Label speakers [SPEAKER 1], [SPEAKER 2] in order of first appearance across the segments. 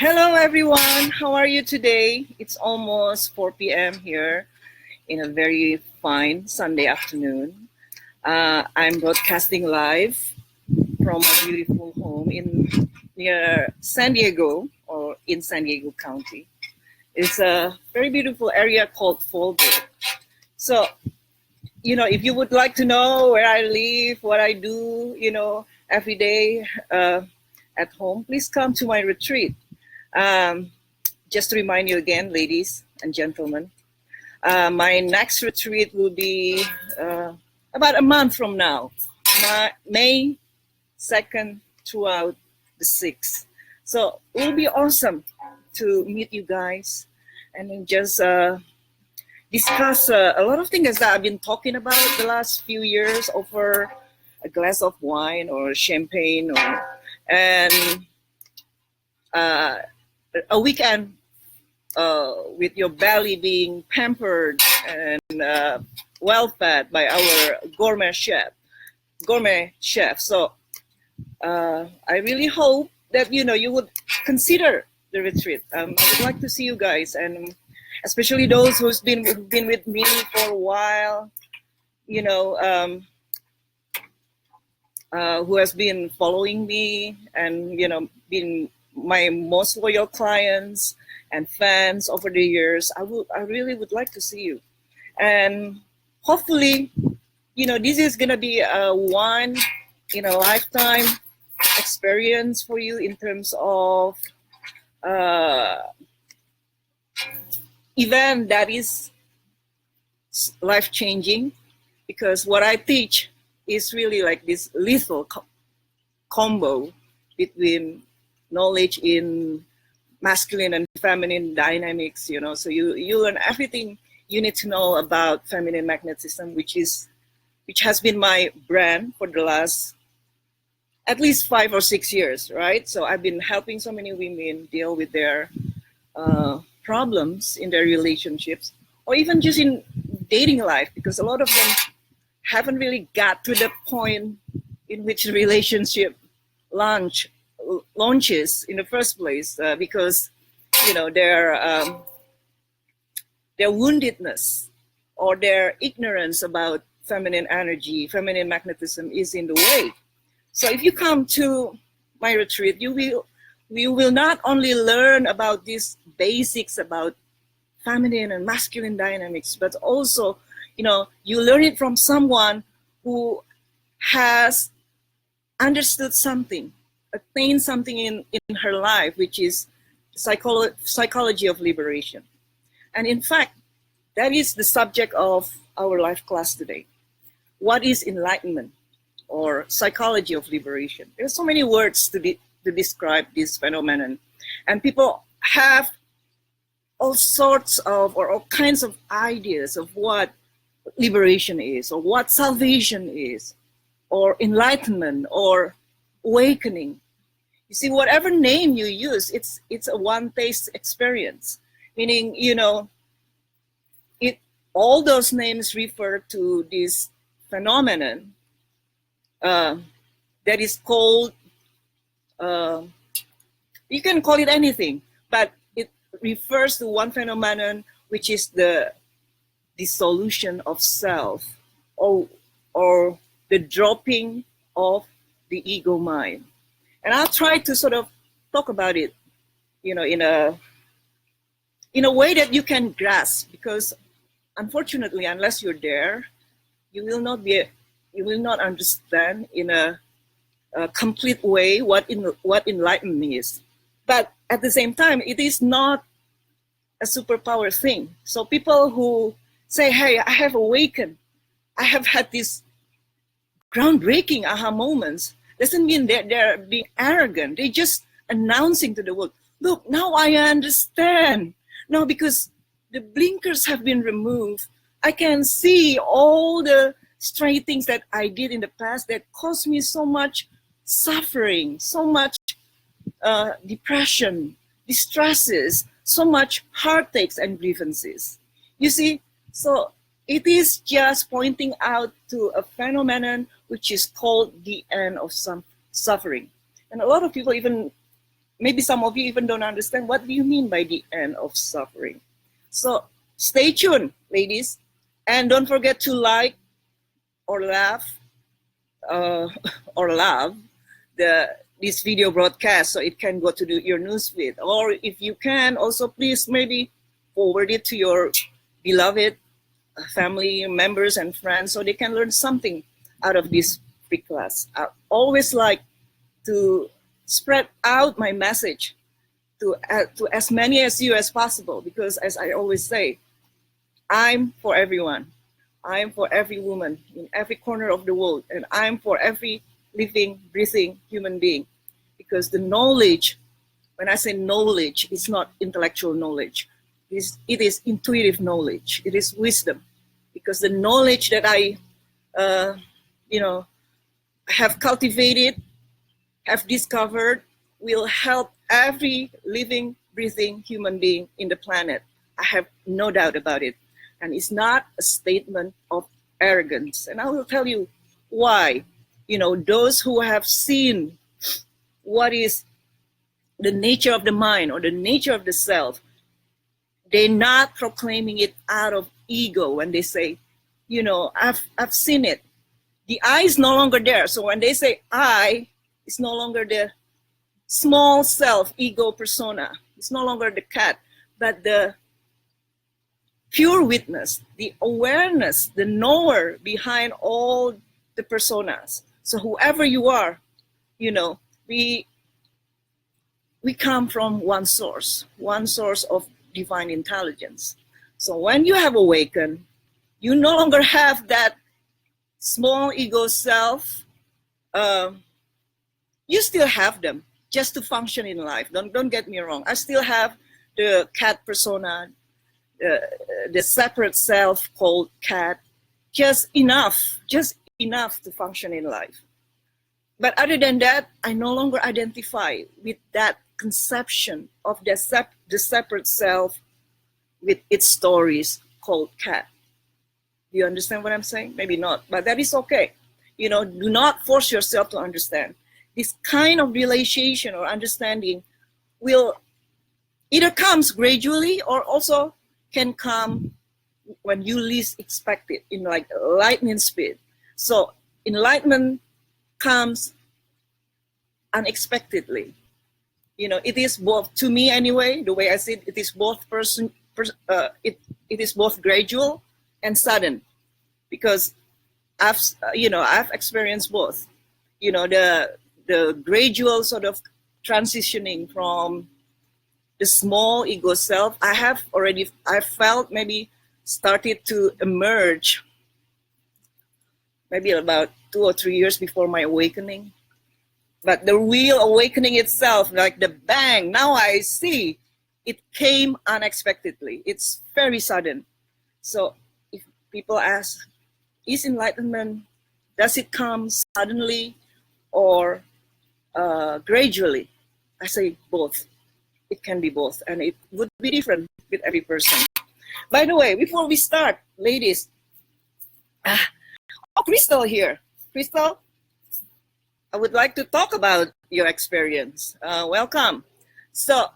[SPEAKER 1] Hello, everyone. How are you today? It's almost 4 p.m. here in a very fine Sunday afternoon. I'm broadcasting live from a beautiful home near San Diego or in San Diego County. It's a very beautiful area called Fallbrook. So, if you would like to know where I live, what I do, every day at home, please come to my retreat. Just to remind you again, ladies and gentlemen, my next retreat will be about a month from now, May 2nd throughout the 6th. So it will be awesome to meet you guys and then just discuss a lot of things that I've been talking about the last few years over a glass of wine or champagne and a weekend with your belly being pampered and well fed by our gourmet chef. So I really hope that you would consider the retreat. I would like to see you guys, and especially those who've been with me for a while. Who has been following me and been my most loyal clients and fans over the years. I really would like to see you, and hopefully, this is gonna be a one lifetime experience for you in terms of event that is life changing, because what I teach is really like this lethal combo between knowledge in masculine and feminine dynamics, so you learn everything you need to know about feminine magnetism, which has been my brand for the last at least 5 or 6 years, right? So I've been helping so many women deal with their problems in their relationships, or even just in dating life, because a lot of them haven't really got to the point in which the relationship launches in the first place, because their woundedness or their ignorance about feminine energy, feminine magnetism is in the way. So if you come to my retreat, you will not only learn about these basics about feminine and masculine dynamics, but also you learn it from someone who has understood something, attained something in her life, which is psychology of liberation. And in fact, that is the subject of our live class today. What is enlightenment or psychology of liberation? There's so many words to describe this phenomenon, and people have all sorts of or all kinds of ideas of what liberation is, or what salvation is, or enlightenment, or awakening. You see, whatever name you use, it's a one-taste experience, meaning all those names refer to this phenomenon that is called. You can call it anything, but it refers to one phenomenon, which is the dissolution of self, or the dropping of the ego mind. And I'll try to sort of talk about it, in a way that you can grasp, because unfortunately, unless you're there, you will not understand in a complete way what enlightenment is. But at the same time, it is not a superpower thing. So people who say, hey, I have awakened, I have had these groundbreaking aha moments, doesn't mean that they're being arrogant. They're just announcing to the world, look, now I understand. No, because the blinkers have been removed. I can see all the stray things that I did in the past that caused me so much suffering, so much depression, distresses, so much heartaches and grievances. You see, so it is just pointing out to a phenomenon which is called the end of some suffering. And a lot of people even maybe some of you even don't understand what do you mean by the end of suffering. So stay tuned, ladies, and don't forget to like or laugh or love this video broadcast so it can go to your newsfeed. Or if you can, also please maybe forward it to your beloved family members and friends so they can learn something out of this free class. I always like to spread out my message to as many as you as possible, because as I always say, I'm for everyone. I'm for every woman in every corner of the world, and I'm for every living, breathing human being. Because the knowledge, when I say knowledge, it's not intellectual knowledge. It is intuitive knowledge. It is wisdom. Because the knowledge that I, have cultivated, have discovered, will help every living, breathing human being in the planet. I have no doubt about it. And it's not a statement of arrogance. And I will tell you why. Those who have seen what is the nature of the mind or the nature of the self, they're not proclaiming it out of ego when they say, I've seen it. The I is no longer there. So when they say I, it's no longer the small self, ego persona. It's no longer the cat, but the pure witness, the awareness, the knower behind all the personas. So whoever you are, we come from one source of divine intelligence. So when you have awakened, you no longer have that small ego self. You still have them just to function in life. Don't get me wrong. I still have the cat persona, the separate self called cat, just enough to function in life. But other than that, I no longer identify with that conception of the separate self with its stories called cat. Do you understand what I'm saying? Maybe not, but that is okay. Do not force yourself to understand. This kind of realization or understanding will either comes gradually or also can come when you least expect it, in like lightning speed. So enlightenment comes unexpectedly. It is both, to me anyway, the way I see it, it is both it is both gradual and sudden, because I've experienced both. The gradual sort of transitioning from the small ego self, I felt maybe started to emerge maybe about 2 or 3 years before my awakening. But the real awakening itself, like the bang, now I see, it came unexpectedly. It's very sudden. So if people ask, is enlightenment, does it come suddenly or gradually? I say both. It can be both, and it would be different with every person. By the way, before we start, ladies, Crystal here. Crystal, I would like to talk about your experience. Welcome. So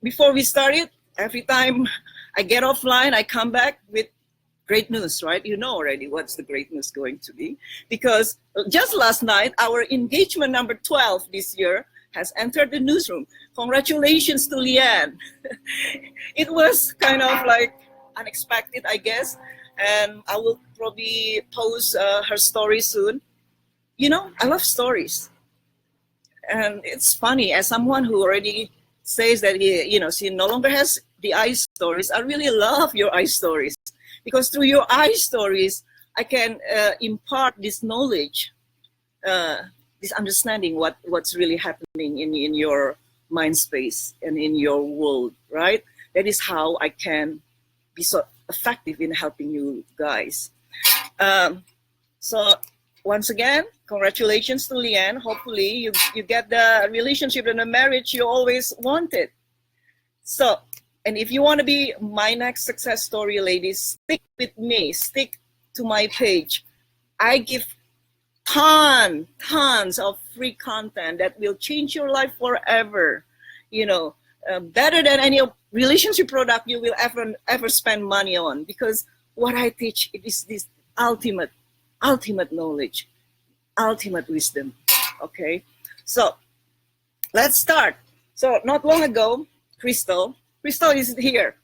[SPEAKER 1] before we started, every time I get offline, I come back with great news, right? You know already what's the great news going to be. Because just last night, our engagement number 12 this year has entered the newsroom. Congratulations to Leanne. It was kind of like unexpected, I guess. And I will probably post her story soon. I love stories. And it's funny, as someone who already says that she no longer has the eye stories, I really love your eye stories. Because through your eye stories, I can impart this knowledge, this understanding what's really happening in your mind space and in your world, right? That is how I can be so effective in helping you guys. So once again, congratulations to Leanne. Hopefully you get the relationship and the marriage you always wanted. So, and if you want to be my next success story, ladies, stick with me, stick to my page. I give tons of free content that will change your life forever. better than any relationship product you will ever spend money on, because what I teach, it is this ultimate knowledge, ultimate wisdom. Okay, so let's start. So not long ago, Crystal is here.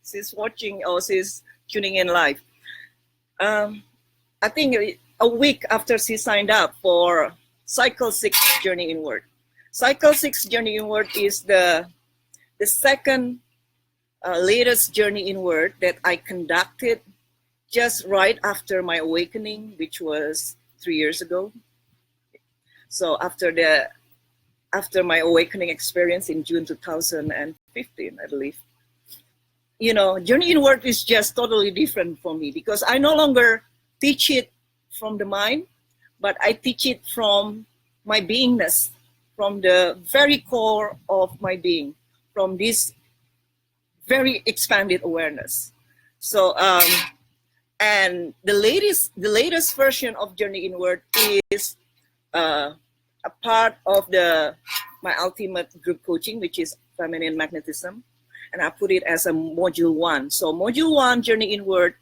[SPEAKER 1] She's watching, or she's tuning in live. I think a week after she signed up for Cycle 6 Journey Inward. Cycle 6 Journey Inward is the second latest journey inward that I conducted just right after my awakening, which was 3 years ago. So after my awakening experience in June 2015, I believe, journey inward is just totally different for me, because I no longer teach it from the mind, but I teach it from my beingness, from the very core of my being, from this very expanded awareness. So, and the latest version of Journey Inward is a part of my ultimate group coaching, which is Feminine Magnetism, and I put it as a module 1. So module 1, Journey Inward,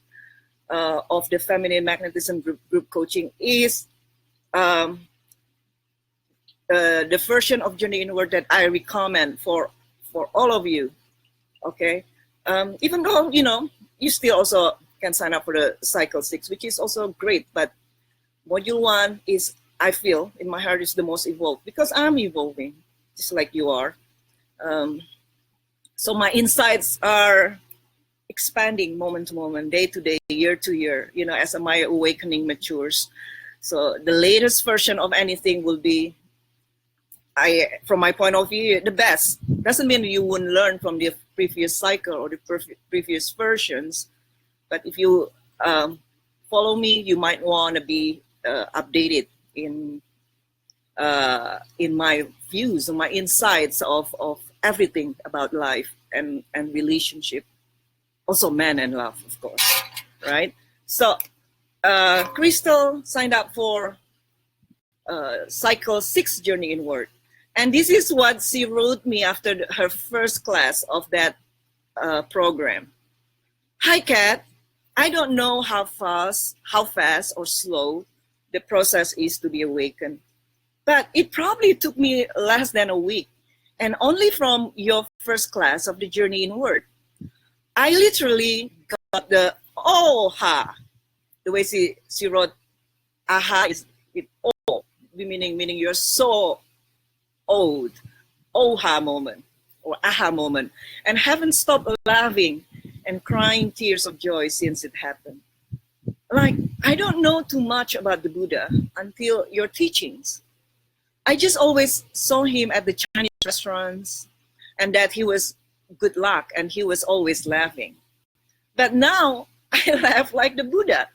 [SPEAKER 1] of the Feminine Magnetism group coaching is the version of Journey Inward that I recommend for all of you. Okay, even though you still also can sign up for the Cycle 6, which is also great, but module 1 is, I feel in my heart, is the most evolved, because I'm evolving just like you are. So my insights are expanding moment to moment, day to day, year to year, as my awakening matures. So the latest version of anything will be, from my point of view, the best. Doesn't mean you wouldn't learn from the previous cycle or the previous versions, but if you follow me, you might want to be updated in my views and my insights of everything about life and relationship, also man and love, of course, right? So Crystal signed up for Cycle 6 Journey Inward, and this is what she wrote me after her first class of that program. Hi, Kat. I don't know how fast or slow the process is to be awakened, but it probably took me less than a week, and only from your first class of the Journey Inward. I literally got the oh-ha. The way she wrote aha is with oh, meaning you're so old, oh-ha moment or aha moment, and haven't stopped laughing and crying tears of joy since it happened. Like, I don't know too much about the Buddha until your teachings. I just always saw him at the Chinese restaurants, and that he was good luck and he was always laughing. But now I laugh like the Buddha.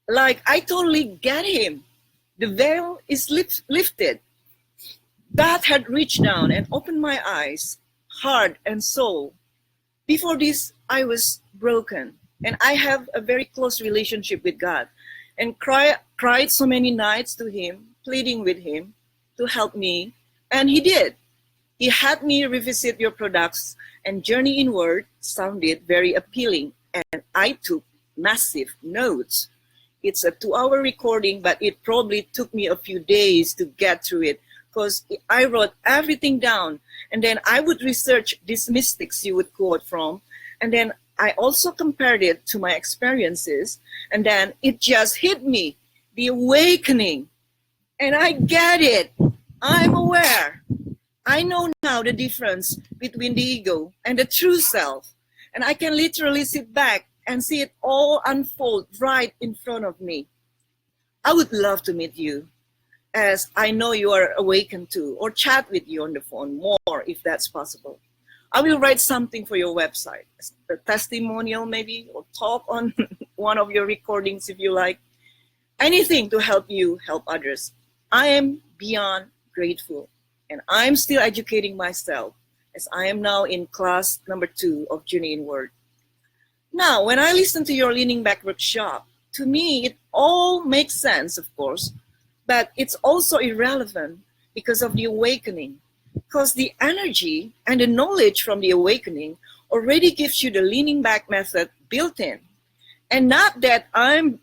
[SPEAKER 1] Like, I totally get him. The veil is lifted. God had reached down and opened my eyes, heart and soul. Before this, I was broken, and I have a very close relationship with God, and cried so many nights to him, pleading with him to help me, and he did. He had me revisit your products, and Journey Inward sounded very appealing, and I took massive notes. It's a 2-hour recording, but it probably took me a few days to get through it, because I wrote everything down, and then I would research these mystics you would quote from, and then I also compared it to my experiences, and then it just hit me, the awakening, and I get it. I'm aware. I know now the difference between the ego and the true self, and I can literally sit back and see it all unfold right in front of me. I would love to meet you, as I know you are awakened too, or chat with you on the phone more if that's possible. I will write something for your website, a testimonial maybe, or talk on one of your recordings if you like. Anything to help you help others. I am beyond grateful, and I'm still educating myself, as I am now in class number 2 of Journey Inward. Now, when I listen to your Leaning Back workshop, to me it all makes sense, of course, but it's also irrelevant because of the awakening. because the energy and the knowledge from the awakening already gives you the leaning back method built in. And not that I'm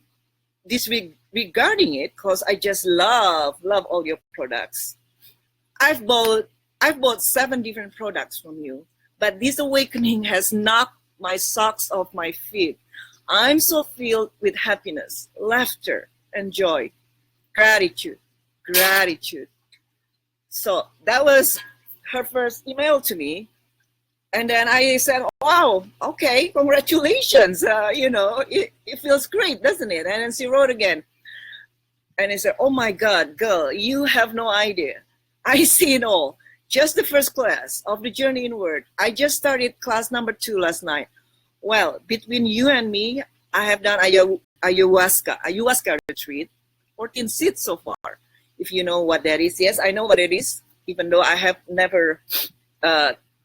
[SPEAKER 1] disregarding it, because I just love all your products. I've bought 7 different products from you, but this awakening has knocked my socks off my feet. I'm so filled with happiness, laughter, and joy, gratitude. So that was her first email to me. And then I said, wow, okay, congratulations. It feels great, doesn't it? And then she wrote again. And I said, oh my God, girl, you have no idea. I see it all. Just the first class of the Journey Inward. I just started class number 2 last night. Well, between you and me, I have done ayahuasca retreat, 14 seats so far. If you know what that is. Yes, I know what it is, even though I have never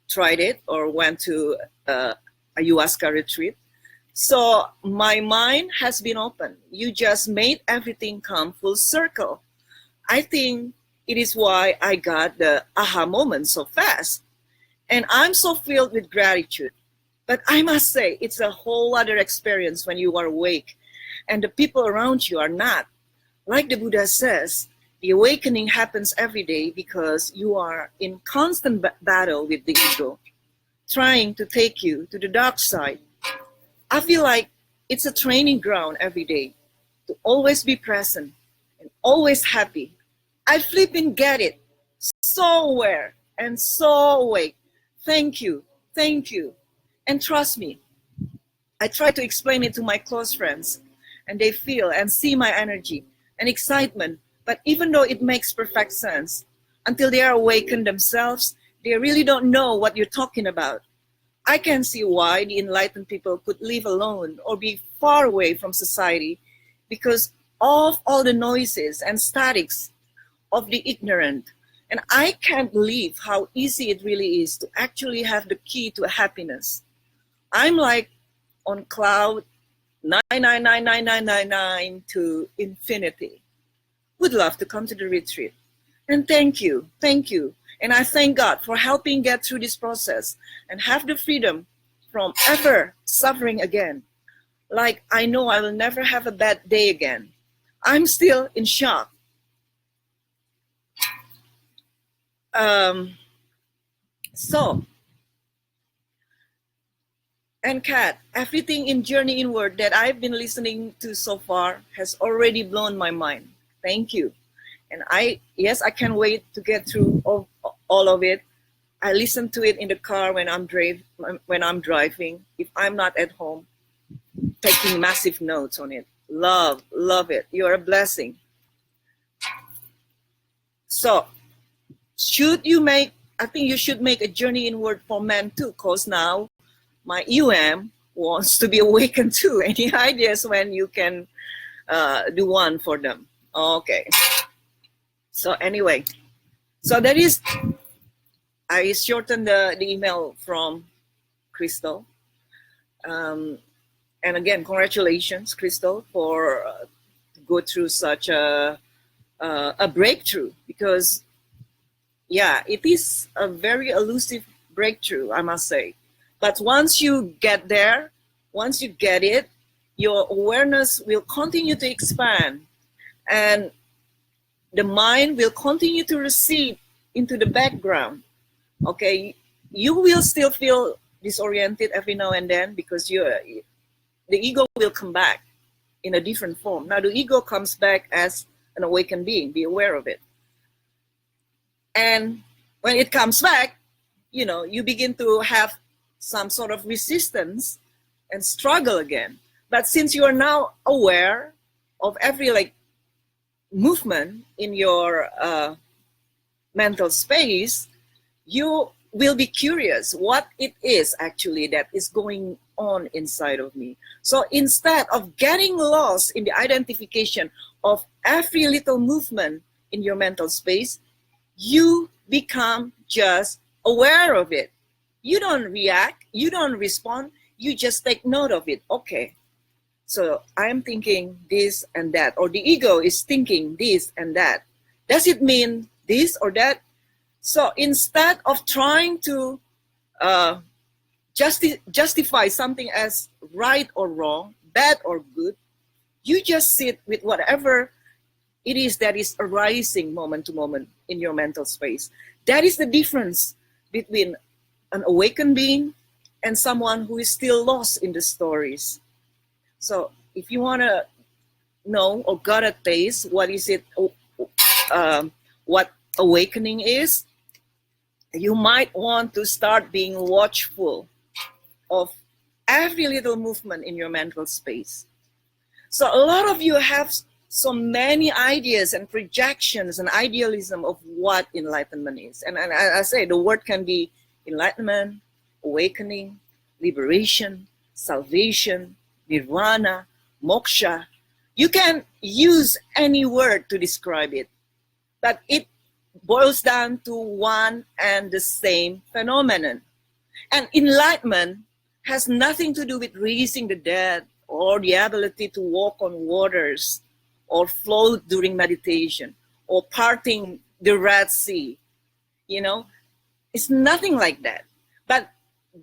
[SPEAKER 1] tried it or went to ayahuasca retreat. So my mind has been open. You just made everything come full circle. I think it is why I got the aha moment so fast. And I'm so filled with gratitude. But I must say, it's a whole other experience when you are awake and the people around you are not. Like the Buddha says, the awakening happens every day because you are in constant battle with the ego, trying to take you to the dark side. I feel like it's a training ground every day to always be present and always happy. I flipping get it. So aware and so awake. Thank you. And trust me, I try to explain it to my close friends, and they feel and see my energy and excitement. But even though it makes perfect sense, until they are awakened themselves, they really don't know what you're talking about. I can see why the enlightened people could live alone or be far away from society because of all the noises and statics of the ignorant. And I can't believe how easy it really is to actually have the key to happiness. I'm like on cloud 9999999 to infinity. Would love to come to the retreat. And thank you. And I thank God for helping get through this process and have the freedom from ever suffering again. Like I know I will never have a bad day again. I'm still in shock. And Kat, everything in Journey Inward that I've been listening to so far has already blown my mind. Thank you. And I can't wait to get through all of it. I listen to it in the car when I'm driving. If I'm not at home, taking massive notes on it. Love it. You're a blessing. So, I think you should make a Journey Inward for men too, because now my UM wants to be awakened too. Any ideas when you can do one for them? Okay. So anyway, so that is, I shortened the email from Crystal. And again, congratulations, Crystal, for go through such a breakthrough, because it is a very elusive breakthrough, I must say. But once you get there, once you get it, your awareness will continue to expand and the mind will continue to recede into the background. Okay, you will still feel disoriented every now and then because the ego will come back in a different form. Now the ego comes back as an awakened being, be aware of it. And when it comes back, you begin to have some sort of resistance and struggle again. But since you are now aware of every movement in your mental space, you will be curious what it is actually that is going on inside of me. So instead of getting lost in the identification of every little movement in your mental space, you become just aware of it. You don't react, you don't respond, you just take note of it. Okay, so I'm thinking this and that, or the ego is thinking this and that. Does it mean this or that? So instead of trying to uh, justify something as right or wrong, bad or good, you just sit with whatever it is that is arising moment to moment in your mental space. That is the difference between an awakened being and someone who is still lost in the stories. So if you want to know or got a taste, what is it, what awakening is, you might want to start being watchful of every little movement in your mental space. So a lot of you have so many ideas and projections and idealism of what enlightenment is. And I say the word can be enlightenment, awakening, liberation, salvation, nirvana, moksha. You can use any word to describe it, but it boils down to one and the same phenomenon. And enlightenment has nothing to do with raising the dead or the ability to walk on waters or float during meditation or parting the Red Sea. You know, it's nothing like that. But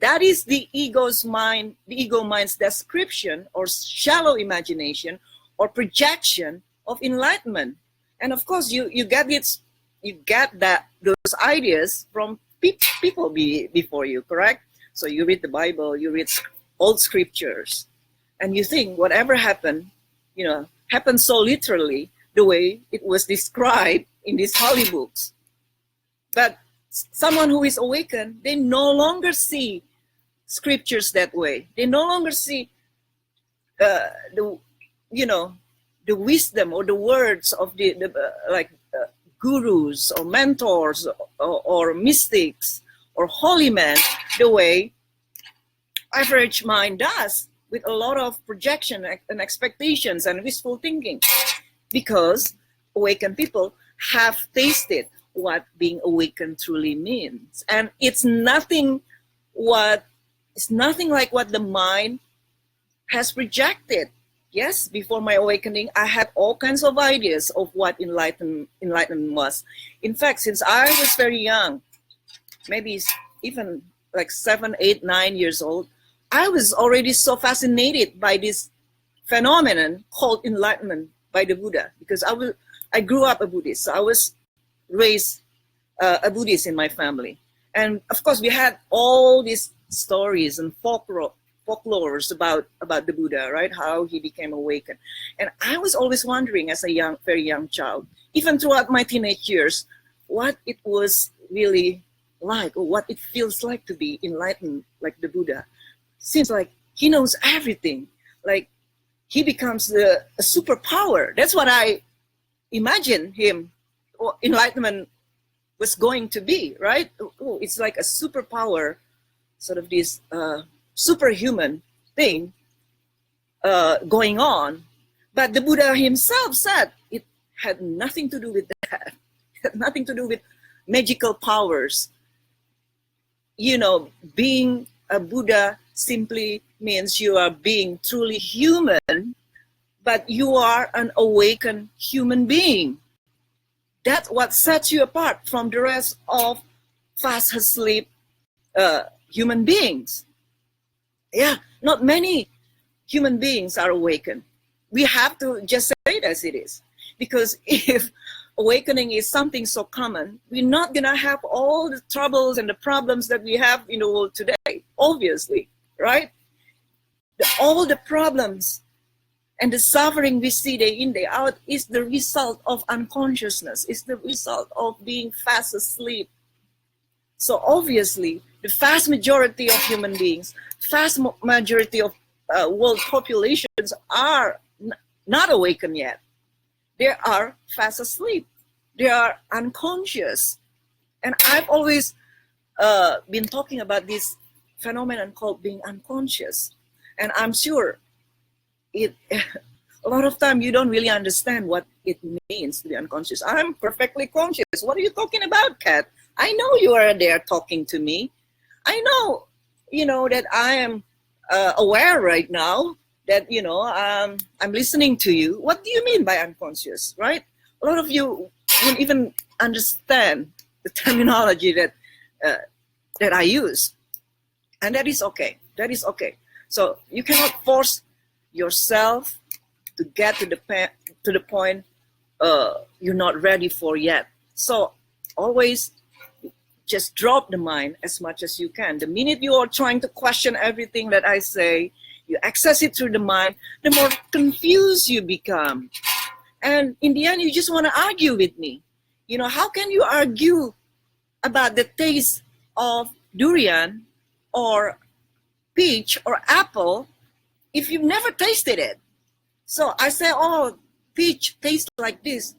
[SPEAKER 1] that is the ego mind's description or shallow imagination or projection of enlightenment. And of course, you get those ideas from people before you, correct? So you read the Bible, you read old scriptures, and you think whatever happened, happened so literally the way it was described in these holy books. But someone who is awakened, they no longer see scriptures that way. They no longer see the wisdom or the words of the gurus or mentors or mystics or holy men the way average mind does, with a lot of projection and expectations and wishful thinking, because awakened people have tasted what being awakened truly means. And it's nothing like what the mind has projected. Yes, before my awakening, I had all kinds of ideas of what enlightenment was. In fact, since I was very young, maybe even like 7, 8, 9 years old, I was already so fascinated by this phenomenon called enlightenment by the Buddha, because I grew up a Buddhist. So I was raised a Buddhist in my family. And of course, we had all these stories and folklores about the Buddha, right? How he became awakened. And I was always wondering as a very young child, even throughout my teenage years, what it was really like, or what it feels like to be enlightened like the Buddha. Seems like he knows everything. Like he becomes a superpower. That's what I imagine him, or enlightenment was going to be, right? Oh, it's like a superpower, sort of this superhuman thing going on. But the Buddha himself said it had nothing to do with that. It had nothing to do with magical powers. Being a Buddha simply means you are being truly human, but you are an awakened human being. That's what sets you apart from the rest of fast asleep human beings. Yeah, not many human beings are awakened. We have to just say it as it is. Because if awakening is something so common, we're not going to have all the troubles and the problems that we have in the world today, obviously, right? All the problems and the suffering we see day in, day out is the result of unconsciousness, is the result of being fast asleep. So obviously, the vast majority of human beings, vast majority of world populations are not awakened yet. They are fast asleep. They are unconscious. And I've always been talking about this phenomenon called being unconscious. And I'm sure a lot of time you don't really understand what it means to be unconscious. I'm perfectly conscious. What are you talking about, Kat? I know you are there talking to me. I know, that I am aware right now that, I'm listening to you. What do you mean by unconscious, right? A lot of you won't even understand the terminology that I use, and that is okay. That is okay. So you cannot force yourself to get to the point you're not ready for yet. So always just drop the mind as much as you can. The minute you are trying to question everything that I say, you access it through the mind, the more confused you become. And in the end, you just want to argue with me. You know, how can you argue about the taste of durian or peach or apple if you've never tasted it? So I say, oh, peach tastes like this.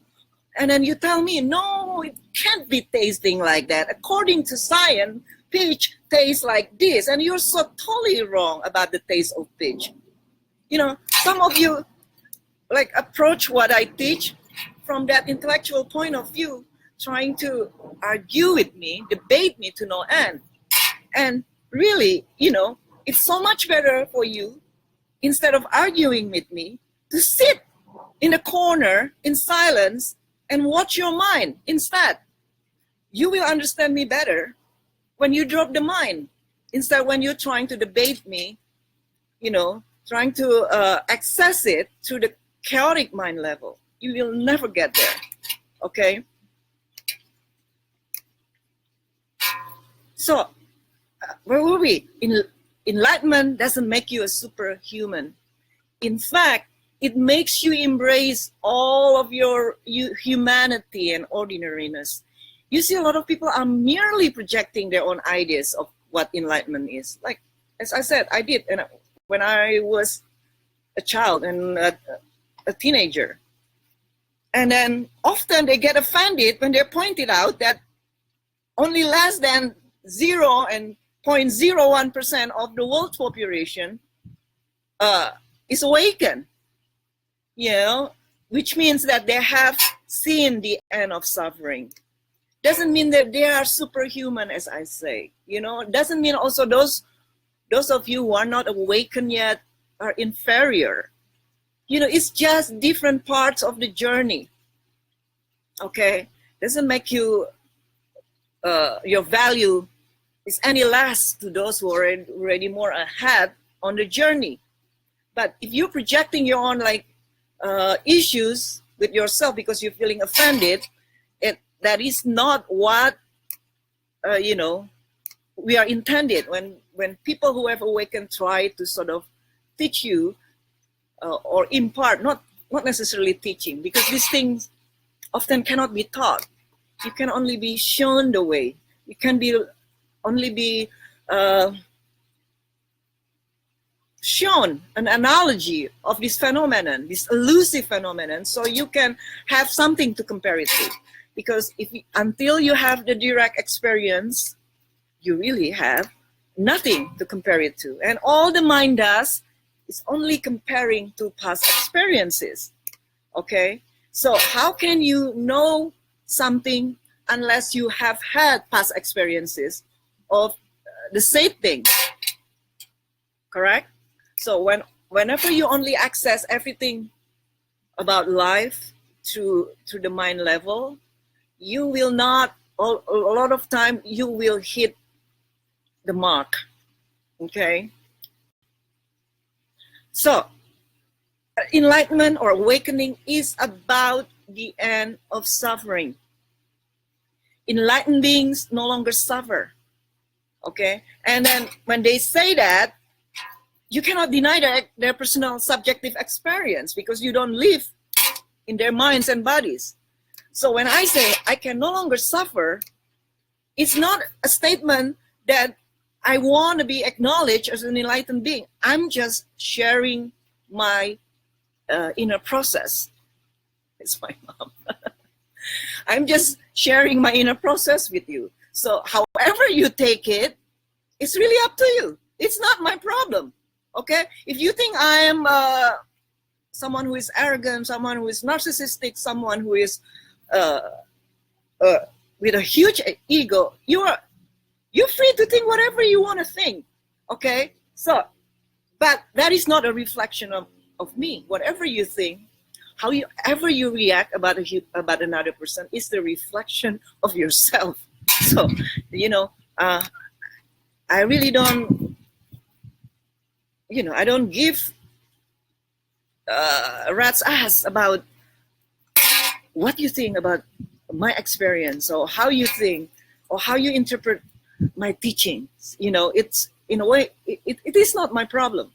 [SPEAKER 1] And then you tell me, no, it can't be tasting like that. According to science, peach tastes like this. And you're so totally wrong about the taste of peach. You know, some of you like approach what I teach from that intellectual point of view, trying to argue with me, debate me to no end. And really, you know, it's so much better for you, instead of arguing with me, to sit in a corner in silence and watch your mind instead. You will understand me better when you drop the mind, instead when you're trying to debate me, you know, trying to access it through the chaotic mind level. You will never get there, okay? So, where were we? Enlightenment doesn't make you a superhuman. In fact, it makes you embrace all of your humanity and ordinariness. You see, a lot of people are merely projecting their own ideas of what enlightenment is. Like, as I said, I did when I was a child and a teenager. And then often they get offended when they're pointed out that only less than 0 and 0.01% of the world's population is awakened, you know, which means that they have seen the end of suffering. Doesn't mean that they are superhuman, as I say, you know. Doesn't mean also those of you who are not awakened yet are inferior. You know, it's just different parts of the journey, okay? Doesn't make you, your value is any less to those who are already more ahead on the journey. But if you're projecting your own like issues with yourself because you're feeling offended, that is not what you know, we are intended. When people who have awakened try to sort of teach you or impart, not necessarily teaching, because these things often cannot be taught. You can only be shown the way. You can only be shown an analogy of this phenomenon, this elusive phenomenon, so you can have something to compare it to. Because until you have the direct experience, you really have nothing to compare it to. And all the mind does is only comparing to past experiences, okay? So how can you know something unless you have had past experiences of the same thing, correct? So whenever you only access everything about life through the mind level, you will not, a lot of time, you will hit the mark, okay? So, enlightenment or awakening is about the end of suffering. Enlightened beings no longer suffer, okay? And then when they say that, you cannot deny their personal subjective experience because you don't live in their minds and bodies. So when I say I can no longer suffer, it's not a statement that I want to be acknowledged as an enlightened being. I'm just sharing my inner process. It's my mom. I'm just sharing my inner process with you. So however you take it, it's really up to you. It's not my problem, okay? If you think I am someone who is arrogant, someone who is narcissistic, someone who is with a huge ego, you're free to think whatever you want to think, okay? So, but that is not a reflection of me. Whatever you think, however you react about another person is the reflection of yourself, So, you know, I really don't, I don't give a rat's ass about what you think about my experience, or how you think, or how you interpret my teachings. It's, in a way, it is not my problem.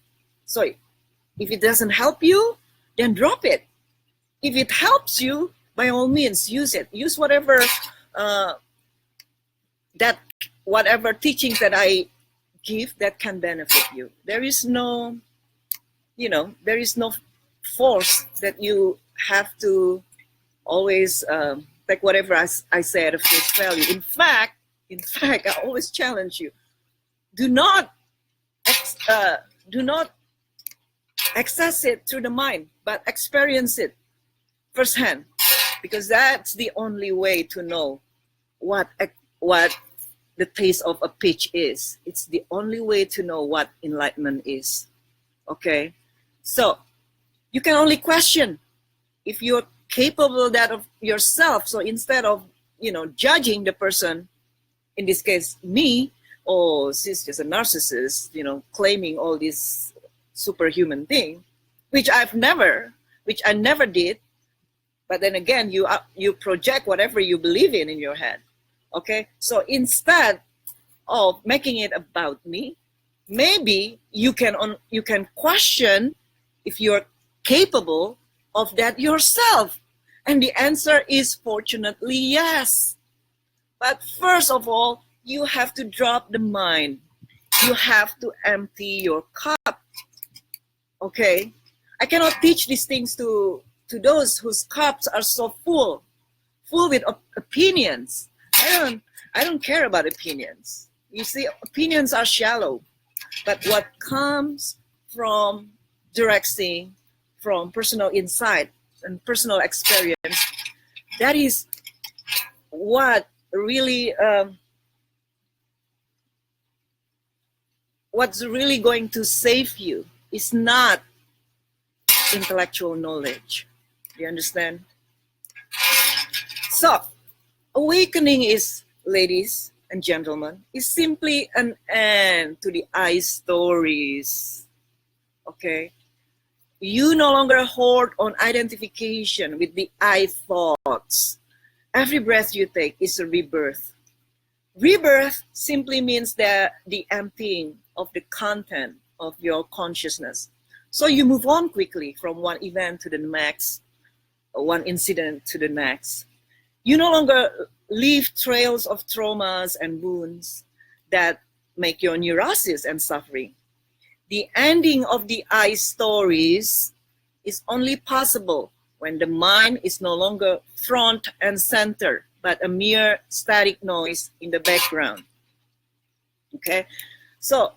[SPEAKER 1] So if it doesn't help you, then drop it. If it helps you, by all means, use it. Use whatever whatever teachings that I give that can benefit you. There is no, there is no force that you have to always take whatever I said of face value. In fact, I always challenge you: do not access it through the mind, but experience it firsthand, because that's the only way to know what the taste of a peach is. It's the only way to know what enlightenment is. Okay, so you can only question if you're capable of that of yourself. So instead of judging the person, in this case me, oh, she's just a narcissist, claiming all this superhuman thing, which I never did. But then again, you project whatever you believe in your head. Okay, so instead of making it about me, maybe you can question if you're capable of that yourself. And the answer is, fortunately, yes. But first of all, you have to drop the mind. You have to empty your cup. Okay, I cannot teach these things to those whose cups are so full with opinions. I don't care about opinions. You see, opinions are shallow, but what comes from direct seeing, from personal insight and personal experience, that is what really what's really going to save you. Is not intellectual knowledge. You understand? So, awakening is, ladies and gentlemen, is simply an end to the I stories. Okay? You no longer hoard on identification with the I thoughts. Every breath you take is a rebirth. Rebirth simply means that the emptying of the content of your consciousness. So you move on quickly from one event to the next, one incident to the next. You no longer leave trails of traumas and wounds that make your neurosis and suffering. The ending of the I stories is only possible when the mind is no longer front and center, but a mere static noise in the background. Okay? So,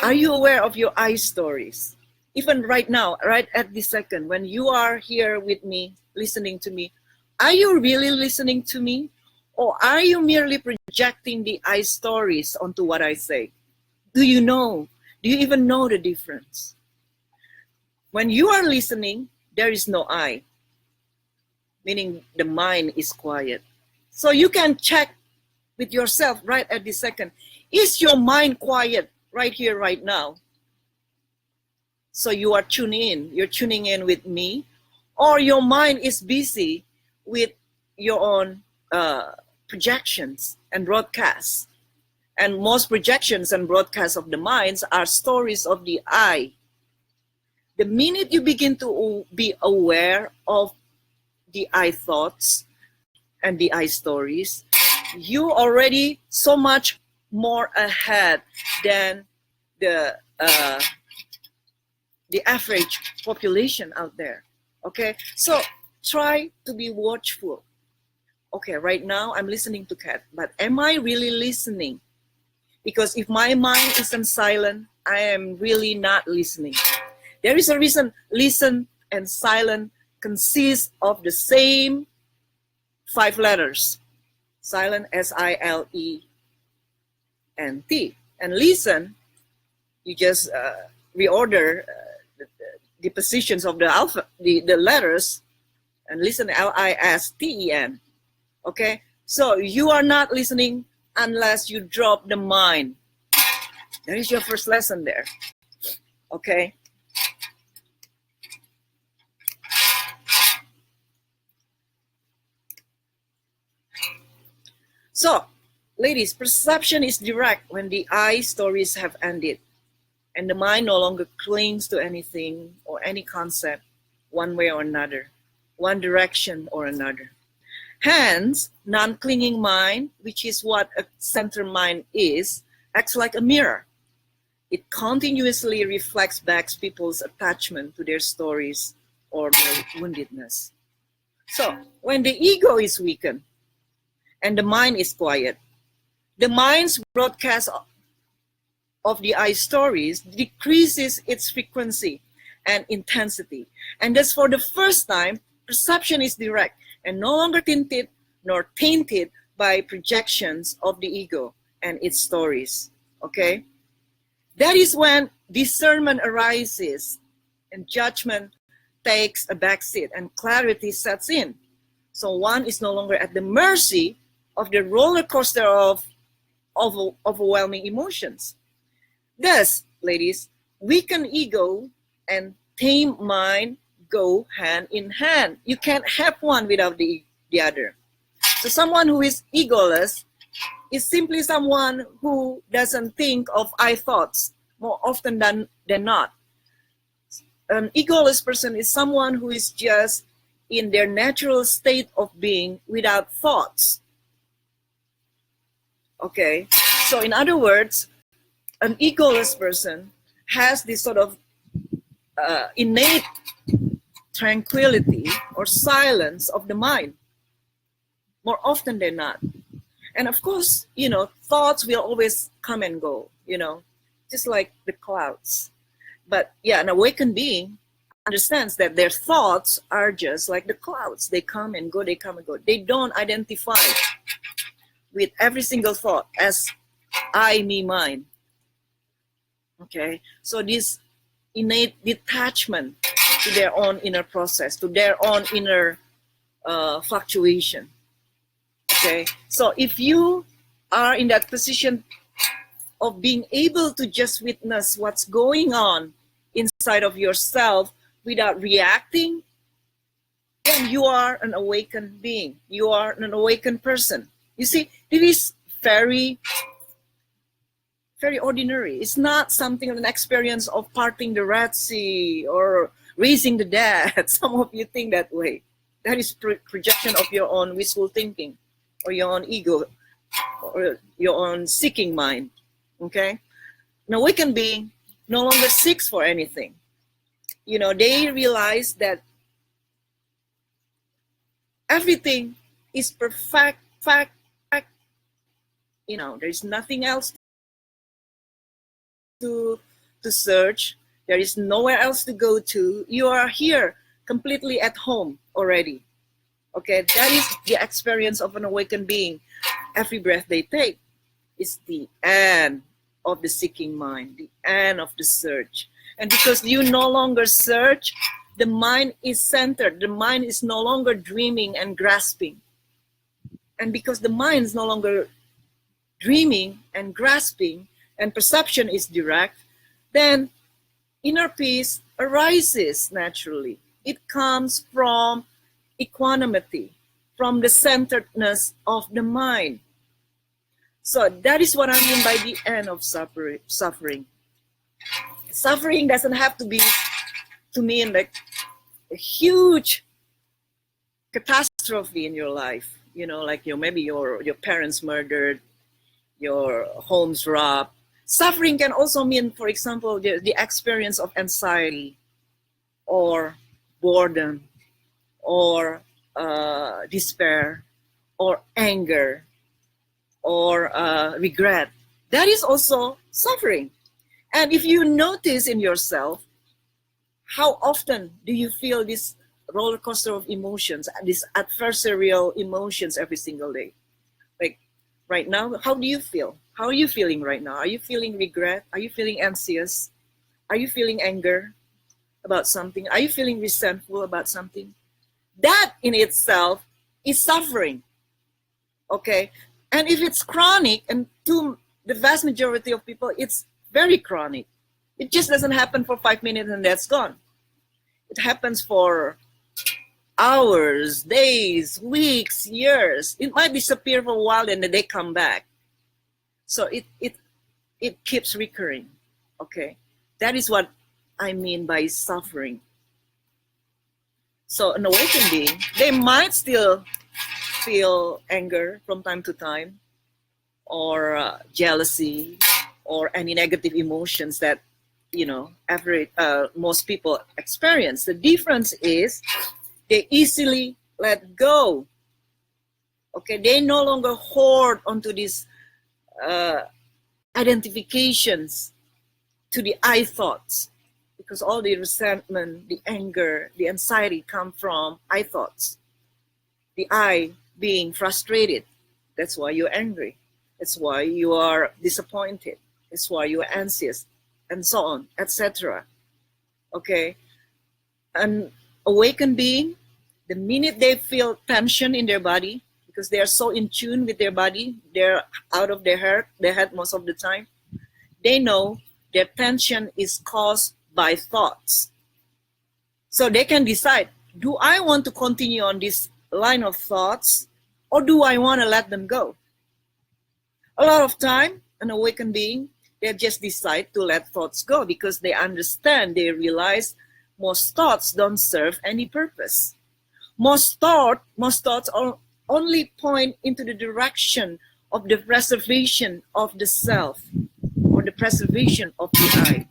[SPEAKER 1] are you aware of your I stories? Even right now, right at this second, when you are here with me, listening to me, are you really listening to me? Or are you merely projecting the I stories onto what I say? Do you know? Do you even know the difference? When you are listening, there is no I, meaning the mind is quiet. So you can check with yourself right at this second. Is your mind quiet right here, right now? So you are you're tuning in with me, or your mind is busy with your own projections and broadcasts. And most projections and broadcasts of the minds are stories of the I. The minute you begin to be aware of the I thoughts and the I stories, you already so much more ahead than the average population out there. Okay, so try to be watchful. Okay, right now I'm listening to Kat, but am I really listening? Because if my mind isn't silent, I am really not listening. There is a reason listen and silent consist of the same 5 letters. Silent, S-I-L-E-N-T. And listen, you just reorder the positions of the alpha, the letters, and listen, L-I-S-T-E-N. Okay, So you are not listening unless you drop the mind. That is your first lesson there. Okay? So, ladies, perception is direct when the I stories have ended and the mind no longer clings to anything or any concept one way or another, one direction or another. Hence, non-clinging mind, which is what a center mind is, acts like a mirror. It continuously reflects back people's attachment to their stories or their woundedness. So, when the ego is weakened and the mind is quiet, the mind's broadcast of the I stories decreases its frequency and intensity. And thus, for the first time, perception is direct and no longer tinted nor tainted by projections of the ego and its stories. Okay? That is when discernment arises and judgment takes a backseat and clarity sets in. So one is no longer at the mercy of the roller coaster of overwhelming emotions. Thus, ladies, weakened ego and tame mind go hand in hand. You can't have one without the other. So someone who is egoless is simply someone who doesn't think of I thoughts more often than not. An egoless person is someone who is just in their natural state of being without thoughts. Okay, so in other words, an egoless person has this sort of innate tranquility or silence of the mind more often than not. And of course, thoughts will always come and go, just like the clouds. But yeah, an awakened being understands that their thoughts are just like the clouds. They come and go, they come and go. They don't identify with every single thought as I, me, mine. Okay, so this innate detachment to their own inner process, to their own inner fluctuation. Okay, so if you are in that position of being able to just witness what's going on inside of yourself without reacting, then you are an awakened being. You are an awakened person. You see, it is very, very ordinary. It's not something of an experience of parting the Red Sea or raising the dead. Some of you think that way. That is projection of your own wishful thinking or your own ego or your own seeking mind. Okay? An awakened being no longer seeks for anything. They realize that everything is perfect. There's nothing else to search. There is nowhere else to go to. You are here completely at home already. Okay, that is the experience of an awakened being. Every breath they take is the end of the seeking mind, the end of the search. And because you no longer search, the mind is centered. The mind is no longer dreaming and grasping. And because the mind is no longer dreaming and grasping, and perception is direct, then inner peace arises naturally. It comes from equanimity, from the centeredness of the mind. So that is what I mean by the end of suffering. Suffering doesn't have to be, to mean like a huge catastrophe in your life. Like maybe your parents murdered, your home's robbed. Suffering can also mean, for example, the experience of anxiety or boredom or despair or anger or regret. That is also suffering. And if you notice in yourself, how often do you feel this roller coaster of emotions, these adversarial emotions every single day? Like right now, how do you feel? How are you feeling right now? Are you feeling regret? Are you feeling anxious? Are you feeling anger about something? Are you feeling resentful about something? That in itself is suffering. Okay, and if it's chronic, and to the vast majority of people, it's very chronic. It just doesn't happen for 5 minutes and that's gone. It happens for hours, days, weeks, years. It might disappear for a while and then they come back. So it keeps recurring. Okay, that is what I mean by suffering. So an awakened being, they might still feel anger from time to time, or jealousy, or any negative emotions that most people experience. The difference is they easily let go. Okay, they no longer hoard onto these identifications to the I thoughts, because all the resentment, the anger, the anxiety come from I thoughts. The I being frustrated, that's why you're angry. That's why you are disappointed. That's why you're anxious, and so on, etc. Okay, an awakened being, the minute they feel tension in their body, because they are so in tune with their body, they're out of their head most of the time, they know their tension is caused by thoughts. So they can decide, do I want to continue on this line of thoughts, or do I want to let them go? A lot of time, an awakened being, they just decide to let thoughts go, because they understand, they realize most thoughts don't serve any purpose. Most thoughts only point into the direction of the preservation of the self, or the preservation of the I.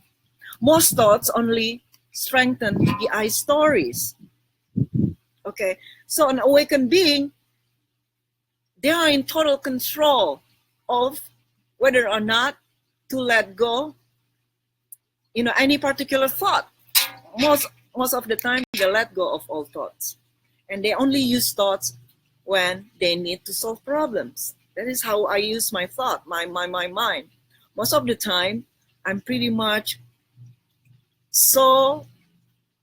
[SPEAKER 1] Most thoughts only strengthen the I stories. Okay, so an awakened being, they are in total control of whether or not to let go, any particular thought. Most of the time, they let go of all thoughts, and they only use thoughts when they need to solve problems. That is how I use my thought, my mind. Most of the time, I'm pretty much so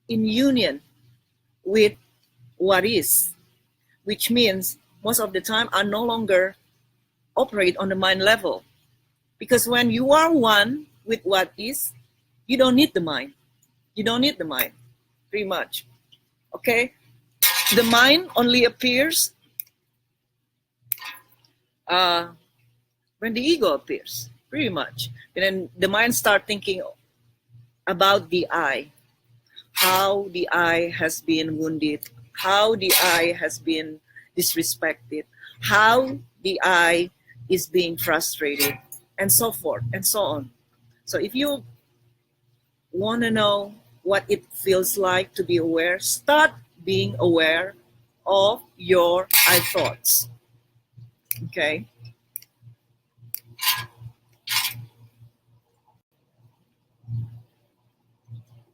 [SPEAKER 1] in union with what is, which means most of the time I no longer operate on the mind level. Because when you are one with what is, you don't need the mind. You don't need the mind, pretty much. Okay? The mind only appears when the ego appears, pretty much. And then the mind starts thinking about the I, how the I has been wounded, how the I has been disrespected, how the I is being frustrated, and so forth and so on. So if you want to know what it feels like to be aware, start being aware of your I thoughts. Okay?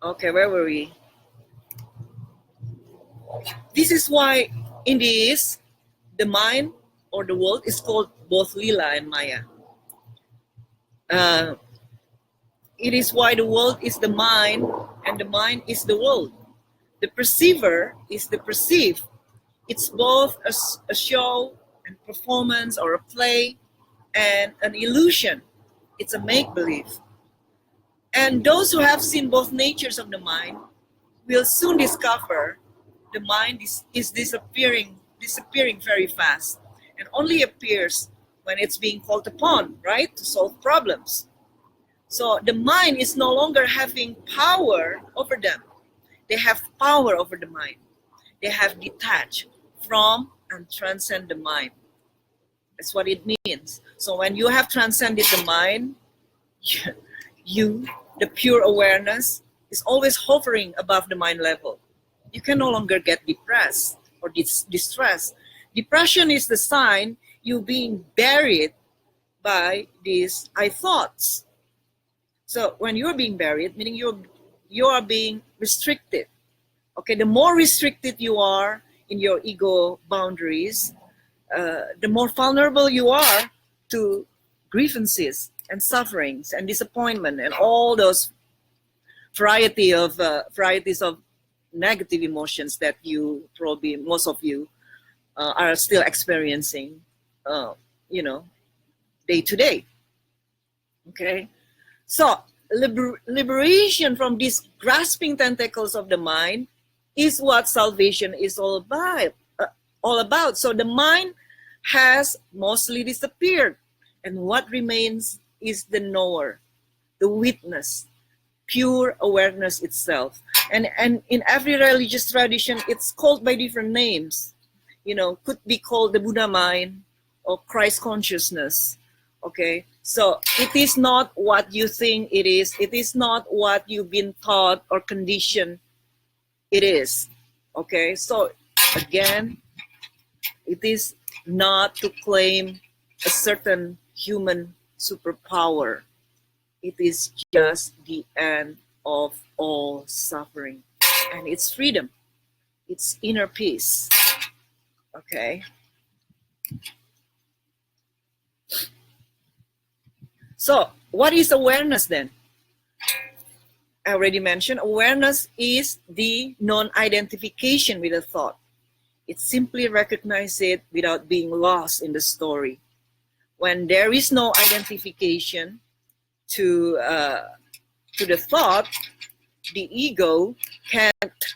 [SPEAKER 1] Okay, where were we? This is why in this, the mind or the world is called both Lila and Maya. It is why the world is the mind and the mind is the world. The perceiver is the perceived. It's both a show and performance, or a play, and an illusion. It's a make-believe. And those who have seen both natures of the mind will soon discover the mind is disappearing very fast, and only appears when it's being called upon, right, to solve problems. So the mind is no longer having power over them. They have power over the mind. They have detached from and transcend the mind. That's what it means. So when you have transcended the mind, you, the pure awareness, is always hovering above the mind level. You can no longer get depressed or distressed. Depression is the sign you being buried by these I thoughts. So when you're being buried, meaning you are being restricted. Okay, the more restricted you are in your ego boundaries, the more vulnerable you are to grievances and sufferings and disappointment and all those varieties of negative emotions that you probably, most of you, are still experiencing. you know, day to day. Okay, so liberation from these grasping tentacles of the mind is what salvation is all about. So the mind has mostly disappeared, and what remains is the knower, the witness, pure awareness itself. And in every religious tradition, it's called by different names. Could be called the Buddha mind or Christ consciousness. Okay, so it is not what you think it is. It is not what you've been taught or conditioned it is. Okay, so again, it is not to claim a certain human superpower. It is just the end of all suffering. And it's freedom. It's inner peace. Okay. So, what is awareness then? I already mentioned awareness is the non-identification with a thought. It simply recognizes it without being lost in the story. When there is no identification to the thought, the ego can't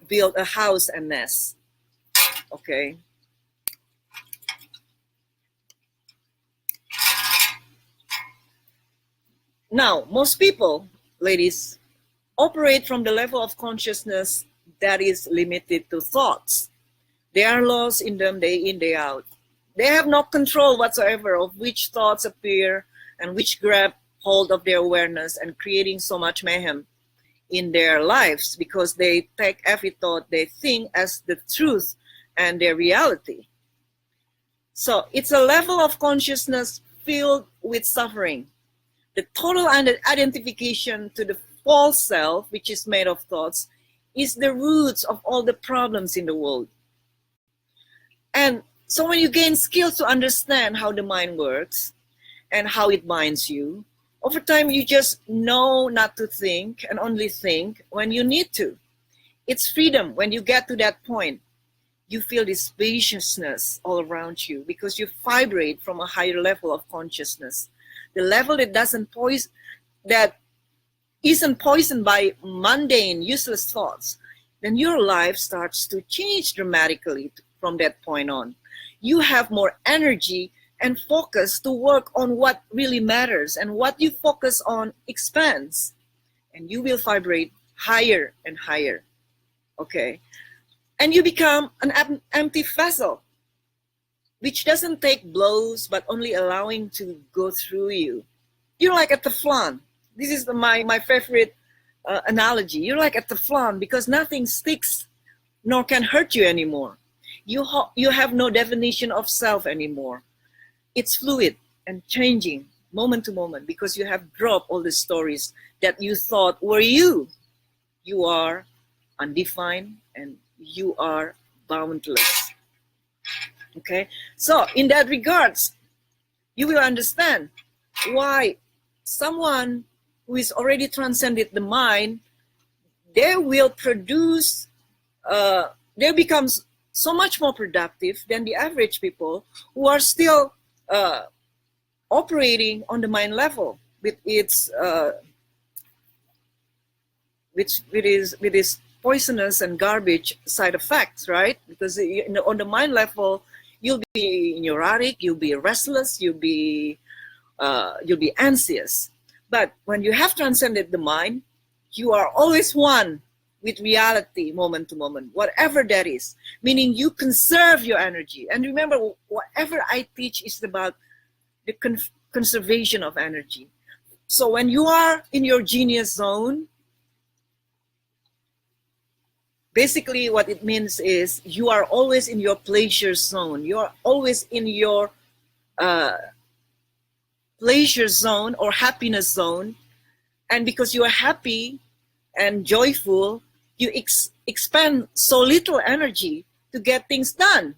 [SPEAKER 1] build a house and nest. Okay. Now, most people, ladies, operate from the level of consciousness that is limited to thoughts. They are lost in them day in, day out. They have no control whatsoever of which thoughts appear and which grab hold of their awareness and creating so much mayhem in their lives because they take every thought they think as the truth and their reality. So it's a level of consciousness filled with suffering. The total identification to the false self, which is made of thoughts, is the roots of all the problems in the world. And so when you gain skills to understand how the mind works and how it binds you, over time you just know not to think and only think when you need to. It's freedom. When you get to that point, you feel this spaciousness all around you because you vibrate from a higher level of consciousness. The level that isn't poisoned by mundane, useless thoughts, then your life starts to change dramatically from that point on. You have more energy and focus to work on what really matters, and what you focus on expands, and you will vibrate higher and higher. Okay? And you become an empty vessel, which doesn't take blows, but only allowing to go through you. You're like a Teflon. This is my favorite analogy. You're like a Teflon because nothing sticks nor can hurt you anymore. You have no definition of self anymore. It's fluid and changing moment to moment because you have dropped all the stories that you thought were you. You are undefined and you are boundless. Okay, so in that regards, you will understand why someone who is already transcended the mind, they will produce, they become so much more productive than the average people who are still operating on the mind level with its with its poisonous and garbage side effects, right? Because on the mind level, you'll be neurotic, you'll be restless, you'll be anxious. But when you have transcended the mind, you are always one with reality, moment to moment, whatever that is. Meaning you conserve your energy. And remember, whatever I teach is about the conservation of energy. So when you are in your genius zone, basically what it means is you are always in your pleasure zone. You're always in your pleasure zone or happiness zone. And because you are happy and joyful, you expend so little energy to get things done.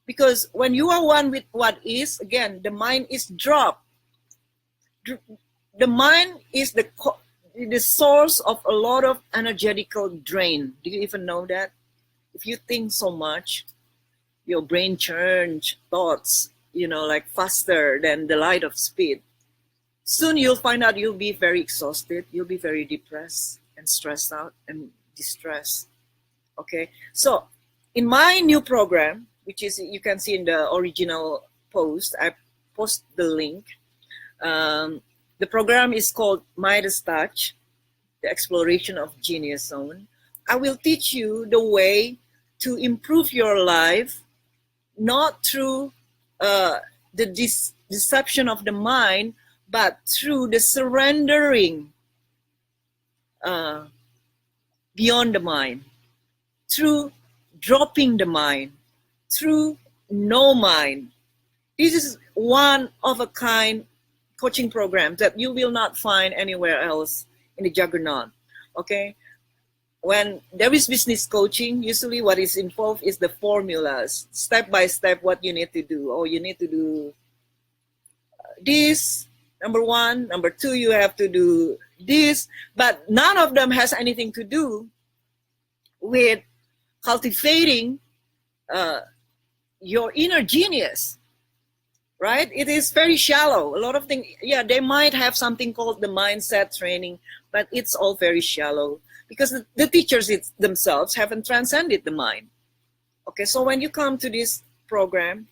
[SPEAKER 1] Because when you are one with what is, again, the mind is dropped. The mind is the source of a lot of energetical drain. Do you even know that? If you think so much, your brain churns thoughts, like faster than the light of speed, soon you'll find out you'll be very exhausted, you'll be very depressed and stressed out and distressed. Okay, so in my new program, which is, you can see in the original post, I post the link. The program is called Midas Touch, the exploration of genius zone. I will teach you the way to improve your life, not through the deception of the mind, but through the surrendering beyond the mind, through dropping the mind, through no mind. This is one of a kind coaching program that you will not find anywhere else in the juggernaut. Okay, when there is business coaching, usually what is involved is the formulas, step by step, what you need to do. Oh, you need to do this, number one. Number two, you have to do this. But none of them has anything to do with cultivating your inner genius, right? It is very shallow. A lot of things, yeah, they might have something called the mindset training, but it's all very shallow because the teachers themselves haven't transcended the mind. Okay, so when you come to this program,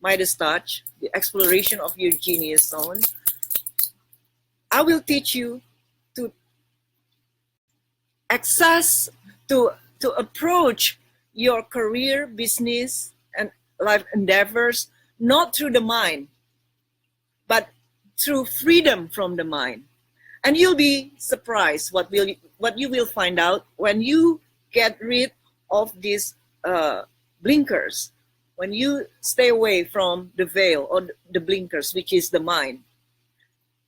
[SPEAKER 1] Midas Touch, the exploration of your genius zone, I will teach you to access, to approach your career, business, and life endeavors, not through the mind, but through freedom from the mind. And you'll be surprised what you will find out when you get rid of these blinkers, when you stay away from the veil or the blinkers, which is the mind.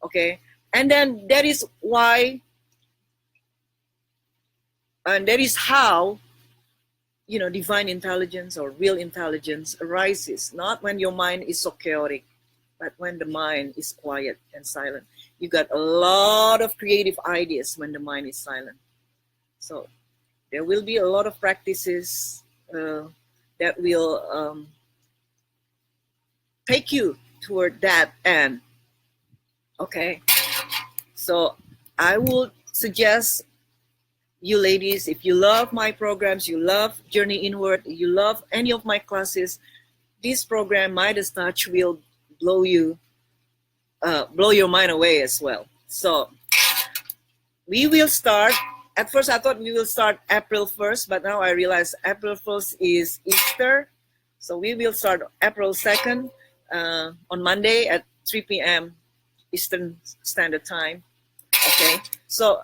[SPEAKER 1] Okay, and then that is why, and that is how, divine intelligence or real intelligence arises, not when your mind is so chaotic, but when the mind is quiet and silent. You got a lot of creative ideas when the mind is silent. So there will be a lot of practices that will take you toward that end. Okay, so I would suggest you ladies, if you love my programs, you love Journey Inward, you love any of my classes, this program, Midas Touch, will blow your mind away as well. So we will start, at first I thought we will start April 1st, but now I realize April 1st is Easter. So we will start April 2nd on Monday at 3 p.m. Eastern Standard Time. Okay, so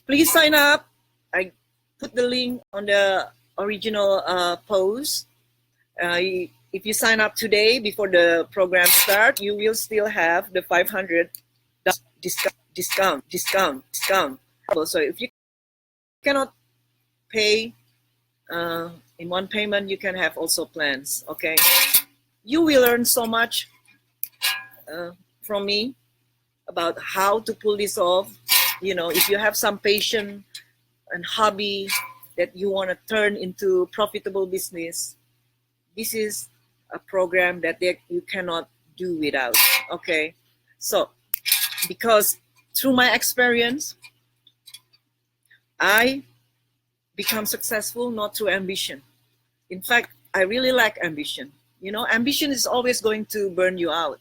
[SPEAKER 1] please sign up. I put the link on the original post. If you sign up today before the program start, you will still have the $500 discount. So if you cannot pay in one payment, you can have also plans. Okay, you will learn so much from me about how to pull this off. If you have some passion and hobby that you want to turn into profitable business, this is a program that you cannot do without. Okay, so because through my experience, I become successful not through ambition. In fact, I really lack ambition. Ambition is always going to burn you out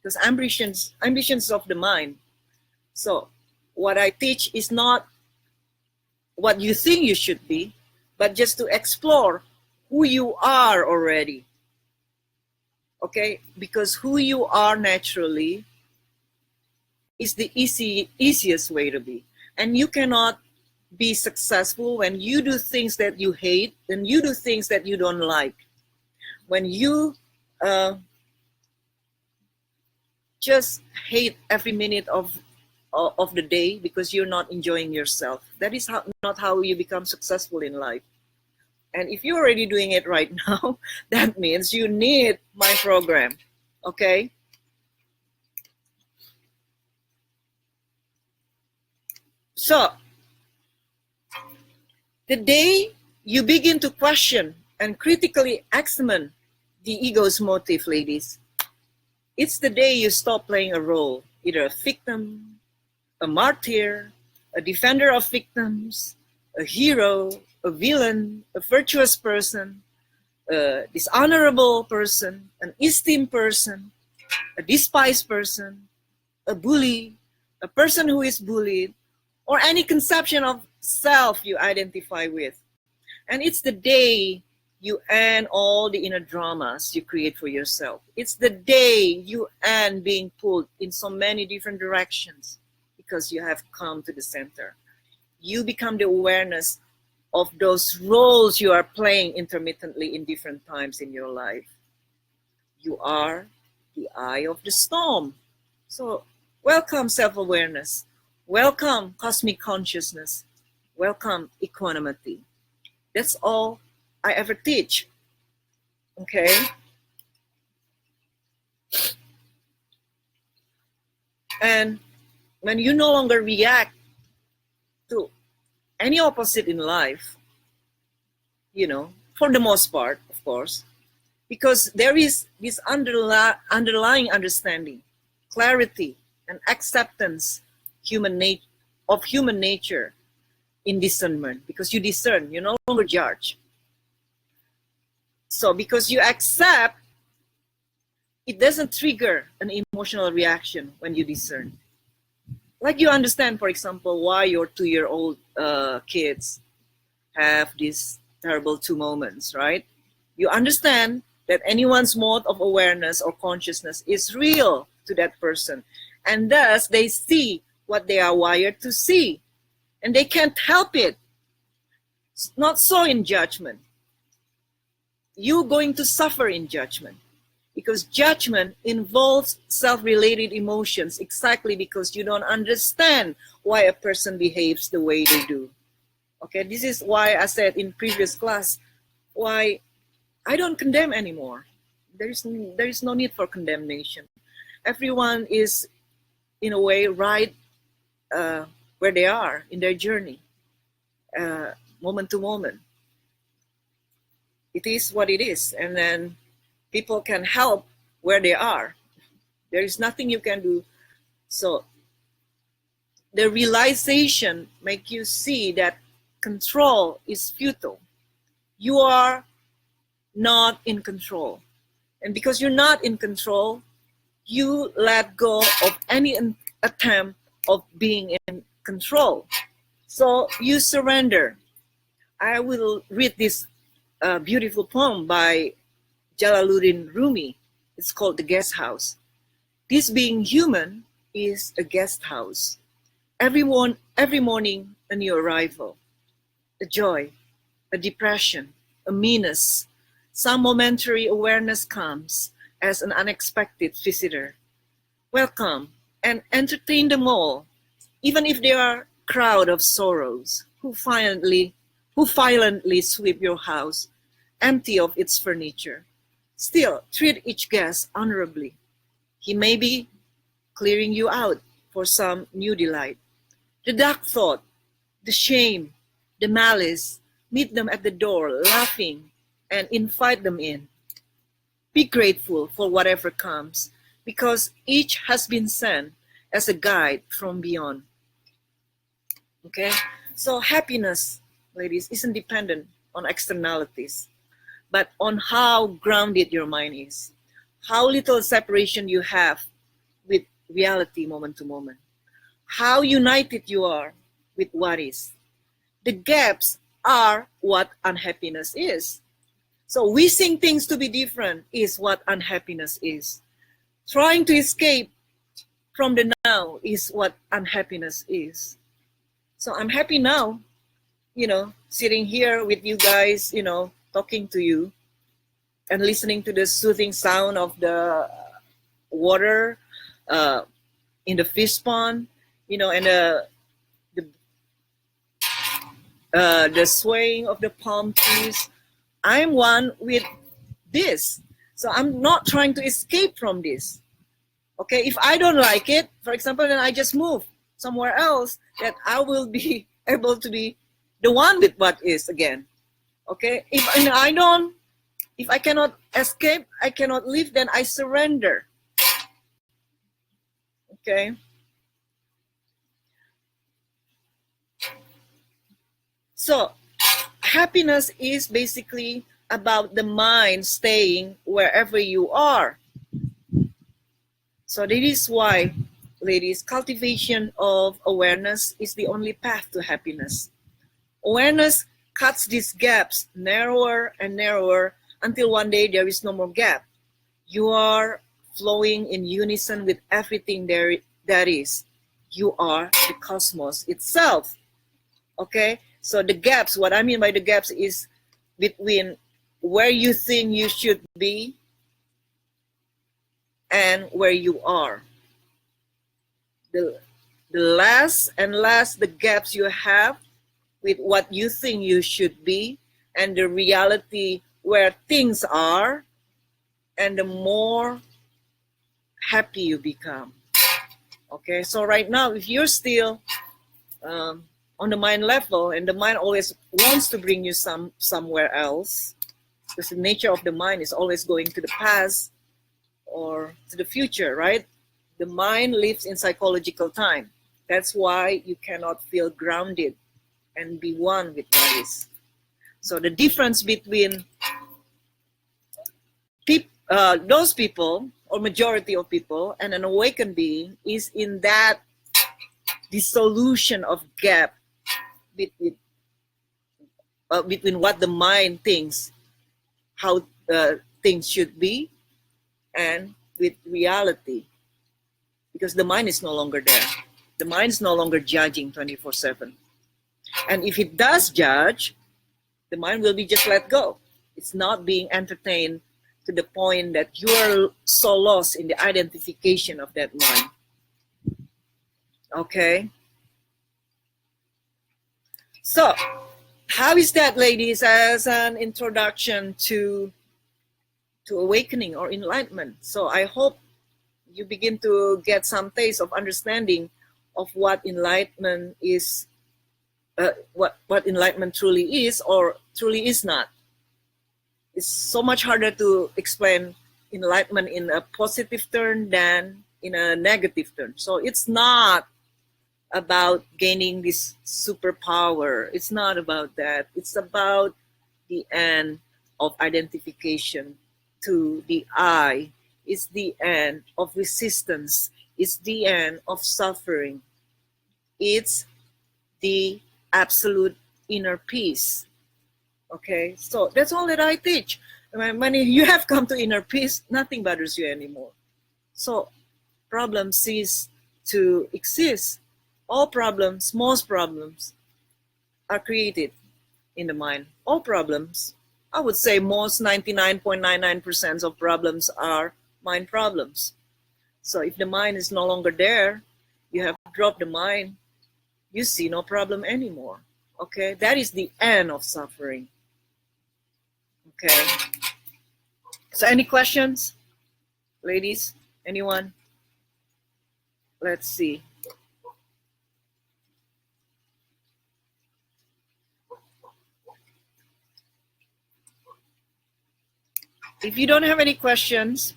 [SPEAKER 1] because ambitions of the mind. So what I teach is not what you think you should be, but just to explore who you are already. Okay, because who you are naturally is the easiest way to be. And you cannot be successful when you do things that you hate and you do things that you don't like. When you just hate every minute of the day because you're not enjoying yourself, that is not how you become successful in life. And if you're already doing it right now, that means you need my program. Okay, so the day you begin to question and critically examine the ego's motive, ladies. It's the day you stop playing a role, either a victim, a martyr, a defender of victims, a hero, a villain, a virtuous person, a dishonorable person, an esteemed person, a despised person, a bully, a person who is bullied, or any conception of self you identify with. And it's the day you end all the inner dramas you create for yourself. It's the day you end being pulled in so many different directions because you have come to the center. You become the awareness of those roles you are playing intermittently in different times in your life. You are the eye of the storm. So welcome self-awareness. Welcome cosmic consciousness. Welcome equanimity. That's all I ever teach. Okay? And when you no longer react to any opposite in life, for the most part, of course, because there is this underlying understanding, clarity, and acceptance of human nature in discernment, because you discern, you no longer judge. So because you accept, it doesn't trigger an emotional reaction when you discern. Like you understand, for example, why your 2-year-old kids have these terrible 2 moments, right? You understand that anyone's mode of awareness or consciousness is real to that person. And thus, they see what they are wired to see. And they can't help it. It's not so in judgment. You're going to suffer in judgment. Because judgment involves self-related emotions exactly because you don't understand why a person behaves the way they do. Okay, this is why I said in previous class, why I don't condemn anymore. There is no need for condemnation. Everyone is, in a way, right where they are in their journey, moment to moment. It is what it is, and then people can help where they are. There is nothing you can do. So the realization makes you see that control is futile. You are not in control. And because you're not in control, you let go of any attempt of being in control. So you surrender. I will read this beautiful poem by Jalaluddin Rumi. It's called The Guest House. This being human is a guest house. Every morning a new arrival, a joy, a depression, a meanness. Some momentary awareness comes as an unexpected visitor. Welcome and entertain them all, even if they are a crowd of sorrows who violently sweep your house empty of its furniture. Still, treat each guest honorably. He may be clearing you out for some new delight. The dark thought, the shame, the malice, meet them at the door laughing and invite them in. Be grateful for whatever comes, because each has been sent as a guide from beyond. Okay? So happiness, ladies, isn't dependent on externalities, but on how grounded your mind is, how little separation you have with reality moment to moment, how united you are with what is. The gaps are what unhappiness is. So wishing things to be different is what unhappiness is. Trying to escape from the now is what unhappiness is. So I'm happy now, sitting here with you guys, talking to you and listening to the soothing sound of the water in the fish pond, and the swaying of the palm trees. I'm one with this. So I'm not trying to escape from this. Okay, if I don't like it, for example, then I just move somewhere else that I will be able to be the one with what is again. Okay, if I cannot escape, I cannot live, then I surrender. Okay. So happiness is basically about the mind staying wherever you are. So that is why, ladies, cultivation of awareness is the only path to happiness. Awareness cuts these gaps narrower and narrower until one day there is no more gap. You are flowing in unison with everything there that is. You are the cosmos itself. Okay? So the gaps, what I mean by the gaps is between where you think you should be and where you are. The less and less the gaps you have with what you think you should be and the reality where things are, and the more happy you become. Okay, so right now, if you're still on the mind level, and the mind always wants to bring you somewhere else, because the nature of the mind is always going to the past or to the future, right? The mind lives in psychological time. That's why you cannot feel grounded and be one with what is. So the difference between those people, or majority of people, and an awakened being is in that dissolution of gap between what the mind thinks, how things should be, and with reality. Because the mind is no longer there. The mind is no longer judging 24/7. And if it does judge, the mind will be just let go. It's not being entertained to the point that you are so lost in the identification of that mind. Okay? So, how is that, ladies, as an introduction to awakening or enlightenment? So I hope you begin to get some taste of understanding of what enlightenment is, what enlightenment truly is or truly is not. It's so much harder to explain enlightenment in a positive turn than in a negative turn. So it's not about gaining this superpower. It's not about that. It's about the end of identification to the I. It's the end of resistance. It's the end of suffering. It's the absolute inner peace. Okay, so that's all that I teach. When you have come to inner peace, nothing bothers you anymore. So problems cease to exist. All problems, most problems, are created in the mind. All problems, I would say most 99.99% of problems are mind problems. So if the mind is no longer there, you have dropped the mind, you see no problem anymore. Okay, that is the end of suffering. Okay. So any questions, ladies? Anyone? Let's see. If you don't have any questions,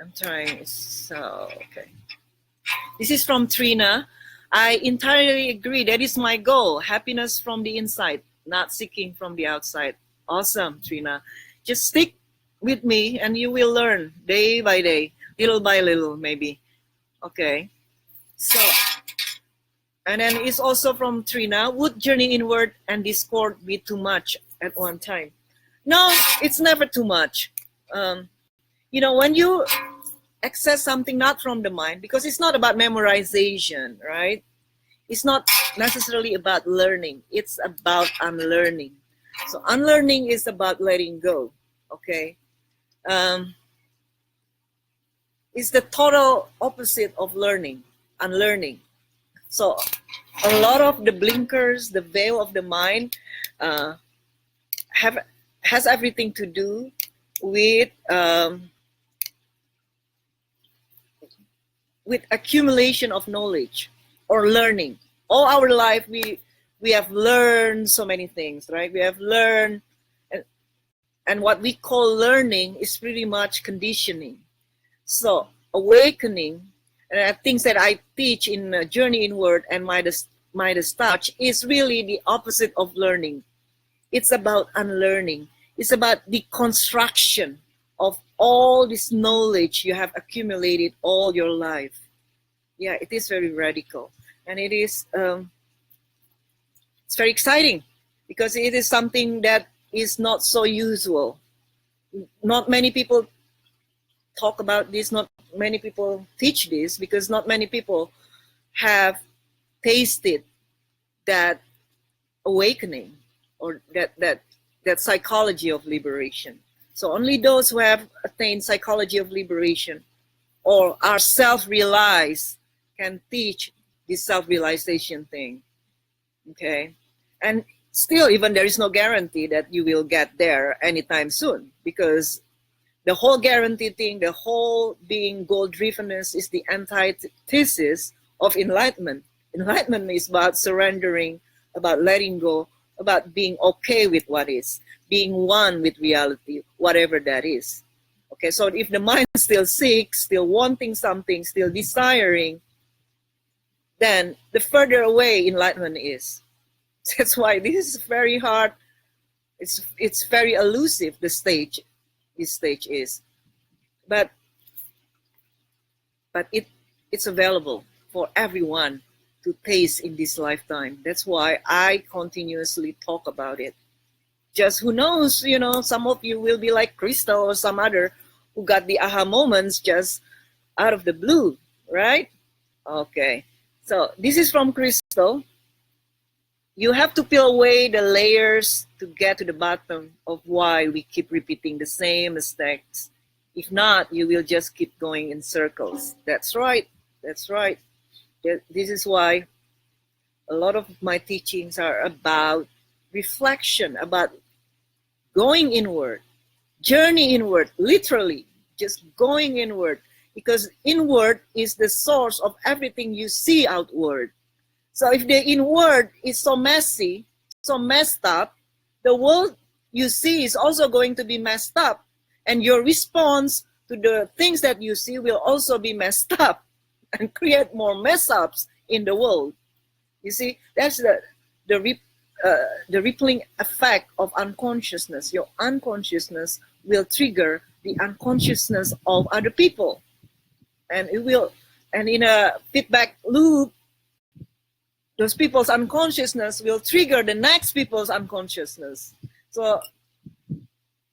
[SPEAKER 1] I'm trying. So, okay. This is from Trina. I entirely agree. That is my goal. Happiness from the inside, not seeking from the outside. Awesome, Trina. Just stick with me and you will learn day by day, little by little, maybe. Okay. So, and then it's also from Trina. Would journey inward and discord be too much at one time? No, it's never too much. When you access something not from the mind, because it's not about memorization, right? It's not necessarily about learning. It's about unlearning. So unlearning is about letting go, okay? It's the total opposite of learning, unlearning. So a lot of the blinkers, the veil of the mind, has everything to do with accumulation of knowledge. or learning. All our life, we have learned so many things, right? We have learned, and what we call learning is pretty much conditioning. So awakening, things that I teach in Journey Inward and Midas Touch is really the opposite of learning. It's about unlearning. It's about the construction of all this knowledge you have accumulated all your life. Yeah, it is very radical, and it is it's very exciting because it is something that is not so usual. Not many people talk about this. Not many people teach this because not many people have tasted that awakening or that psychology of liberation. So only those who have attained psychology of liberation or are self-realized can teach this self-realization thing. Okay, and still, even there is no guarantee that you will get there anytime soon, because the whole guarantee thing, the whole being goal-drivenness, is the antithesis of enlightenment. Enlightenment is about surrendering, about letting go, about being okay with what is, being one with reality, whatever that is. Okay, so if the mind still seeks, still wanting something, still desiring, then the further away enlightenment is. That's why this is very hard. It's very elusive, this stage is. But it's available for everyone to taste in this lifetime. That's why I continuously talk about it. Just who knows, some of you will be like Crystal or some other who got the aha moments just out of the blue, right? Okay, so this is from Crystal. You have to peel away the layers to get to the bottom of why we keep repeating the same mistakes. If not, you will just keep going in circles. That's right. That's right. This is why a lot of my teachings are about reflection, about going inward, journey inward, literally, just going inward, because inward is the source of everything you see outward. So if the inward is so messy, so messed up, the world you see is also going to be messed up. And your response to the things that you see will also be messed up and create more mess ups in the world. You see, that's the rippling effect of unconsciousness. Your unconsciousness will trigger the unconsciousness of other people. And in a feedback loop, those people's unconsciousness will trigger the next people's unconsciousness. So,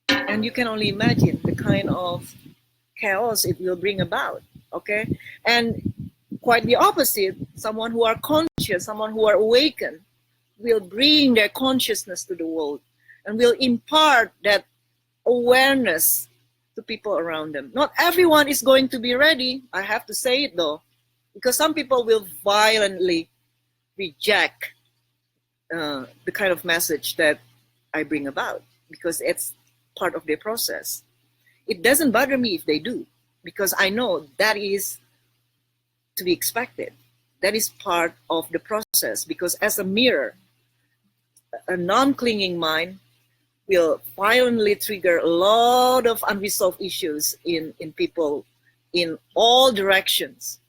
[SPEAKER 1] and you can only imagine the kind of chaos it will bring about, okay? And quite the opposite, someone who are conscious, someone who are awakened, will bring their consciousness to the world and will impart that awareness to people around them. Not everyone is going to be ready, I have to say it though, because some people will violently reject the kind of message that I bring about, because it's part of their process. It doesn't bother me if they do, because I know that is to be expected. That is part of the process, because as a mirror, a non-clinging mind will violently trigger a lot of unresolved issues in people in all directions,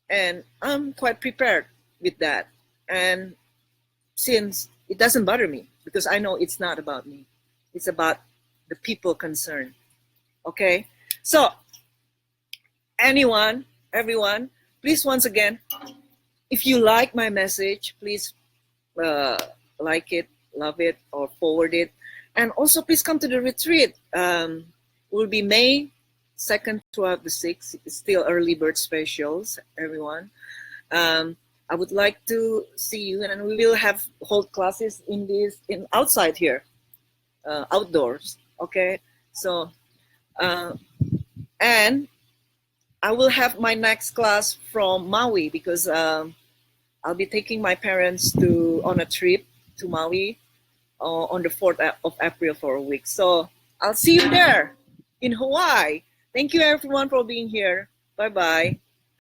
[SPEAKER 1] And I'm quite prepared with that. And since it doesn't bother me, because I know it's not about me, it's about the people concerned. Okay? So, everyone, please once again, if you like my message, please like it, love it, or forward it. And also please come to the retreat. It will be May 2nd throughout the 6th. It's still early bird specials, everyone. I would like to see you, and we will hold classes in outside here, outdoors. Okay, so and I will have my next class from Maui, because I'll be taking my parents on a trip to Maui on the 4th of April for a week. So I'll see you there in Hawaii. Thank you everyone for being here. Bye-bye.